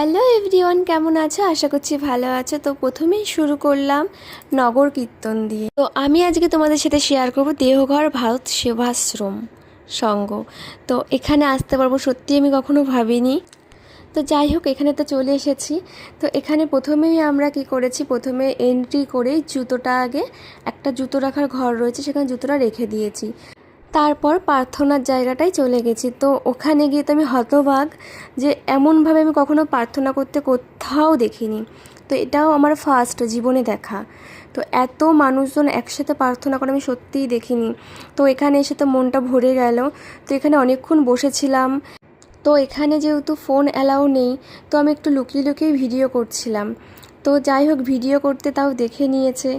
Hello everyone, কেমন আছো? আশা করছি ভালো আছো। তো প্রথমেই শুরু করলাম নগর কীর্তন দিয়ে। তো আমি আজকে তোমাদের সাথে শেয়ার করব দেওঘর ভারত সেবাশ্রম সংঘ। তো এখানে আসতে পারবো সত্যি আমি কখনো ভাবিনি। তো যাই হোক, এখানে তো চলে এসেছি। তো এখানে প্রথমেই আমরা কি করেছি, প্রথমে এন্ট্রি করেই জুতোটা আগে একটা জুতো রাখার ঘর রয়েছে, সেখানে জুতোটা রেখে দিয়েছি। তারপর প্রার্থনার জায়গাটায় চলে গেছি। তো ওখানে গিয়ে তো আমি হতবাক যে এমনভাবে আমি কখনো প্রার্থনা করতে কোথাও দেখিনি। তো এটাও আমার ফার্স্ট জীবনে দেখা। তো এত মানুষজন একসাথে প্রার্থনা করে আমি সত্যিই দেখিনি। তো এখানে এসে তো মনটা ভরে গেল। তো এখানে অনেকক্ষণ বসেছিলাম। তো এখানে যেহেতু ফোন অ্যালাউ নেই, তো আমি একটু লুকিয়ে লুকিয়ে ভিডিও করছিলাম। তো যাই হোক, ভিডিও করতে তাও দেখে নিয়েছে।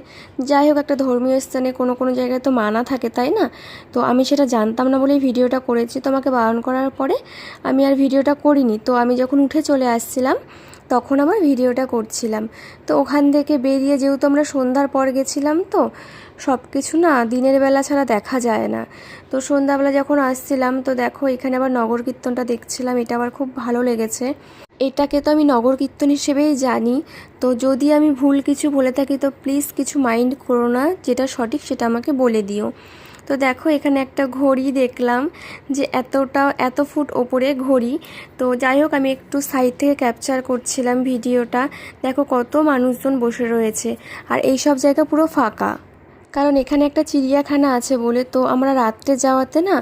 যাই হোক, একটা ধর্মীয় স্থানে কোনো কোনো জায়গায় তো মানা থাকে, তাই না? তো আমি সেটা জানতাম না বলেই ভিডিওটা করেছি। তো আমাকে বারণ করার পরে আমি আর ভিডিওটা করিনি। তো আমি যখন উঠে চলে আসছিলাম তখন আমার ভিডিওটা করছিলাম। তো ওখান থেকে বেরিয়ে, যেহেতু আমরা সন্ধ্যার পর গেছিলাম, তো সব কিছু না দিনের বেলা ছাড়া দেখা যায় না। তো সন্ধ্যাবেলা যখন আসছিলাম, তো দেখো এখানে আবার নগর কীর্তনটা দেখছিলাম। এটা আবার খুব ভালো লেগেছে। এটাকে তো আমি নগর কীর্তন হিসেবেই জানি। তো যদি আমি ভুল কিছু বলে থাকি তো প্লিজ কিছু মাইন্ড করো না, যেটা সঠিক সেটা আমাকে বলে দিও। তো দেখো এখানে একটা ঘড়ি দেখলাম, যে এত ফুট ওপরে ঘড়ি। তো যাই হোক, আমি একটু সাইড থেকে ক্যাপচার করছিলাম ভিডিওটা। দেখো কত মানুষজন বসে রয়েছে, আর এই সব জায়গা পুরো ফাঁকা। কারণ এখানে একটা চিড়িয়াখানা আছে বলে, তো আমরা রাত্রে যাওয়াতে না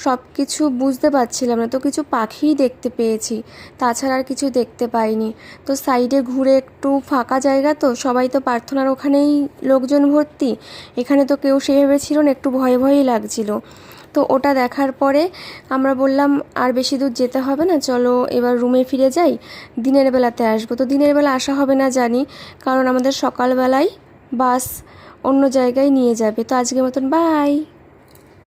সব কিছু বুঝতে পারছিলাম না। তো কিছু পাখিই দেখতে পেয়েছি, তাছাড়া আর কিছু দেখতে পাইনি। তো সাইডে ঘুরে একটু ফাঁকা জায়গা, তো সবাই তো প্রার্থনার ওখানেই লোকজন ভর্তি। এখানে তো কেউ সেভাবে ছিল না, একটু ভয় ভয়ই লাগছিল। তো ওটা দেখার পরে আমরা বললাম আর বেশি দূর যেতে হবে না, চলো এবার রুমে ফিরে যাই, দিনের বেলাতে আসবো। তো দিনের বেলা আসা হবে না জানি, কারণ আমাদের সকালবেলায় বাস অন্য জায়গায় নিয়ে যাবে। তো আজকের মতন বাই।